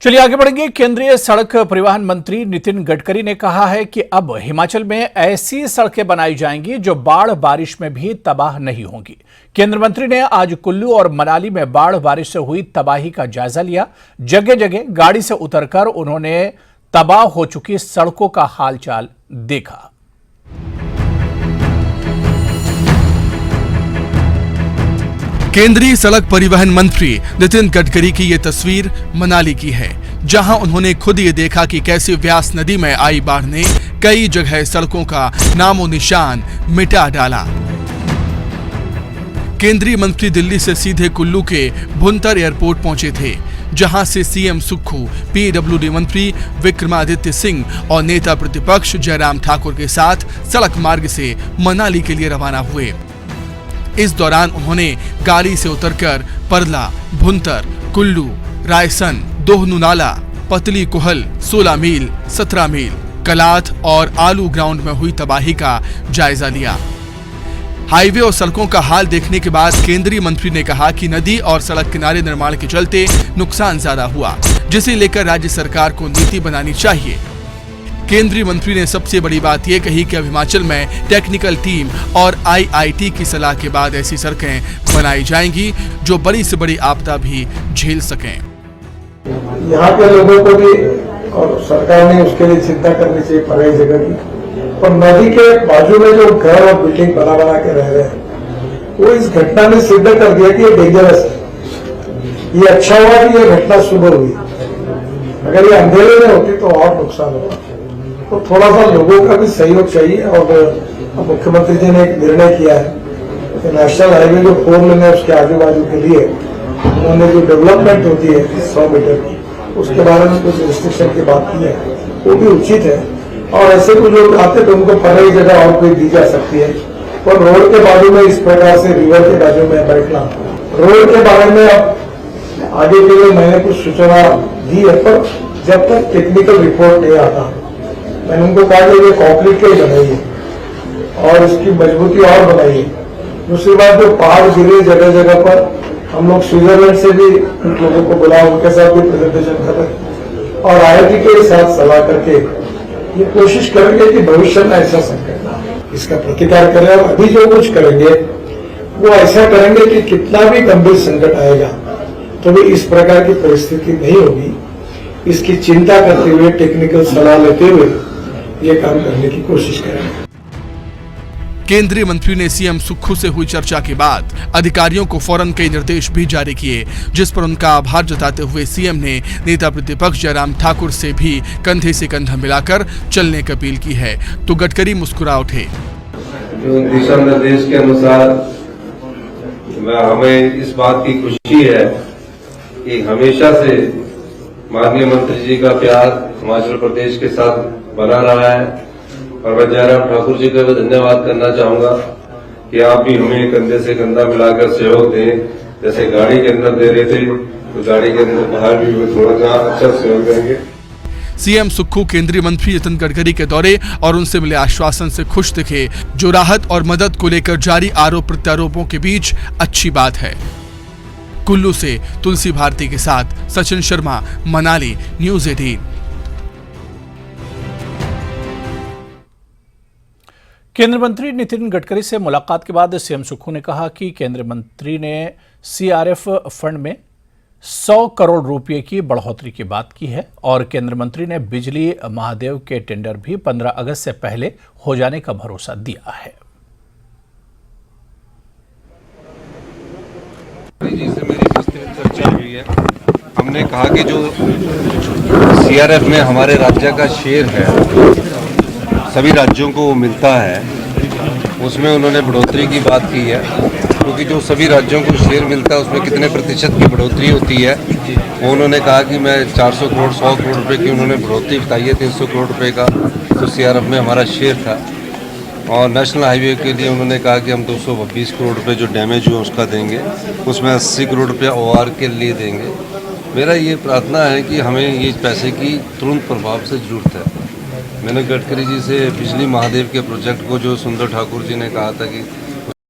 चलिए आगे बढ़ेंगे। केंद्रीय सड़क परिवहन मंत्री नितिन गडकरी ने कहा है कि अब हिमाचल में ऐसी सड़कें बनाई जाएंगी जो बाढ़ बारिश में भी तबाह नहीं होंगी। केंद्रीय मंत्री ने आज कुल्लू और मनाली में बाढ़ बारिश से हुई तबाही का जायजा लिया। जगह जगह गाड़ी से उतरकर उन्होंने तबाह हो चुकी सड़कों का हालचाल देखा। केंद्रीय सड़क परिवहन मंत्री नितिन गडकरी की ये तस्वीर मनाली की है, जहां उन्होंने खुद ये देखा कि कैसे व्यास नदी में आई बाढ़ ने कई जगह सड़कों का नामो निशान मिटा डाला। केंद्रीय मंत्री दिल्ली से सीधे कुल्लू के भुंतर एयरपोर्ट पहुंचे थे, जहां से सीएम सुक्खू, पीडब्ल्यूडी मंत्री विक्रमादित्य सिंह और नेता प्रतिपक्ष जयराम ठाकुर के साथ सड़क मार्ग से मनाली के लिए रवाना हुए। इस दौरान उन्होंने गाड़ी से उतरकर परला, भुंतर, कुल्लू, रायसन, दोहनू नाला, पतली कुहल, 16 मील, 17 मील, कलाथ और आलू ग्राउंड में हुई तबाही का जायजा लिया। हाईवे और सड़कों का हाल देखने के बाद केंद्रीय मंत्री ने कहा कि नदी और सड़क किनारे निर्माण के चलते नुकसान ज्यादा हुआ, जिसे लेकर राज्य सरकार को नीति बनानी चाहिए। केंद्रीय मंत्री ने सबसे बड़ी बात यह कही कि अब हिमाचल में टेक्निकल टीम और आईआईटी की सलाह के बाद ऐसी सड़कें बनाई जाएंगी जो बड़ी से बड़ी आपदा भी झेल सकें। यहाँ के लोगों को भी और सरकार ने उसके लिए चिंता करनी चाहिए पराई जगह की। और नदी के बाजू में जो घर और बिल्डिंग बना के रह रहे हैं, वो इस घटना ने सिद्ध कर दिया कि ये डेंजरस है। ये अच्छा हुआ कि ये घटना सुबह हुई, अगर ये अंधेरे में होती तो और नुकसान होता। तो थोड़ा सा लोगों का भी सहयोग चाहिए। और मुख्यमंत्री जी ने एक निर्णय किया है कि नेशनल हाईवे जो 4 लेन है उसके आजू बाजू के लिए उन्होंने जो डेवलपमेंट होती है 100 मीटर की, उसके बारे में कुछ रिस्ट्रिक्शन की बात की है, वो भी उचित है। और ऐसे कुछ लोग आते तो उनको पराई जगह और कोई दी जा सकती है। और रोड के बाजू में इस प्रकार से रिवर के बाजू में बैठना, रोड के बारे में अब आगे के लिए मैंने कुछ सूचना दी है, पर जब तक टेक्निकल रिपोर्ट नहीं आता, मैंने उनको कहा कि ये कॉन्क्रीट के ही बनाइए और इसकी मजबूती और बनाइए। दूसरी बात, जो पहाड़ गिरे जगह जगह पर, हम लोग स्विट्जरलैंड से भी उन लोगों को बुला, उनके साथ भी प्रेजेंटेशन कर रहे और आईआईटी के साथ सलाह करके ये कोशिश करेंगे कि भविष्य में ऐसा संकट ना हो, इसका प्रतिकार करें। और अभी जो कुछ करेंगे वो ऐसा करेंगे कि कितना भी गंभीर संकट आएगा तो भी इस प्रकार की परिस्थिति नहीं होगी। इसकी चिंता करते हुए, टेक्निकल सलाह लेते हुए ये काम करने की कोशिश करेंगे। केंद्रीय मंत्री ने सीएम सुक्खू से हुई चर्चा के बाद अधिकारियों को फौरन कई निर्देश भी जारी किए, जिस पर उनका आभार जताते हुए सीएम ने नेता प्रतिपक्ष जयराम ठाकुर से भी कंधे से कंधा मिलाकर चलने की अपील की है। तो गडकरी मुस्कुरा उठे। जो दिशा निर्देश के अनुसार हमें इस बात की खुशी है कि हमेशा से माननीय मंत्री जी का प्यार हिमाचल प्रदेश के साथ बना रहा है। और मैं जयराम ठाकुर जी का भी धन्यवाद करना चाहूंगा कि आप भी हमें कंधे से कंधा मिलाकर सहयोग दें। जैसे गाड़ी के अंदर दे रहे थे, तो गाड़ी के अंदर बाहर भी थोड़ा सा अच्छा सहयोग देंगे। सीएम सुक्खू केंद्रीय मंत्री नितिन गडकरी के दौरे और उनसे मिले आश्वासन से खुश दिखे, जो राहत और मदद को लेकर जारी आरोप प्रत्यारोपों के बीच अच्छी बात है। कुल्लू से तुलसी भारती के साथ सचिन शर्मा, मनाली, न्यूज़ 18। केंद्रीय मंत्री नितिन गडकरी से मुलाकात के बाद सीएम सुक्खू ने कहा कि केंद्रीय मंत्री ने सीआरएफ फंड में 100 करोड़ रुपए की बढ़ोतरी की बात की है और केंद्रीय मंत्री ने बिजली महादेव के टेंडर भी 15 अगस्त से पहले हो जाने का भरोसा दिया है। जी से मेरी विस्तृत चर्चा हुई है। हमने कहा कि जो सीआरएफ में हमारे राज्य का शेयर है, सभी राज्यों को वो मिलता है, उसमें उन्होंने बढ़ोतरी की बात की है। क्योंकि जो सभी राज्यों को शेयर मिलता है उसमें कितने प्रतिशत की बढ़ोतरी होती है, वो उन्होंने कहा कि मैं 400 करोड़ 100 करोड़ रुपए की उन्होंने बढ़ोतरी बताई है। 300 करोड़ रुपए का तो सीआरएफ में हमारा शेयर था। और नेशनल हाईवे के लिए उन्होंने कहा कि हम 220 करोड़ रुपए जो डैमेज हुआ उसका देंगे, उसमें 80 करोड़ रुपया ओआर के लिए देंगे। मेरा ये प्रार्थना है कि हमें ये पैसे की तुरंत प्रभाव से जरूरत है। मैंने गडकरी जी से बिजली महादेव के प्रोजेक्ट को, जो सुंदर ठाकुर जी ने कहा था कि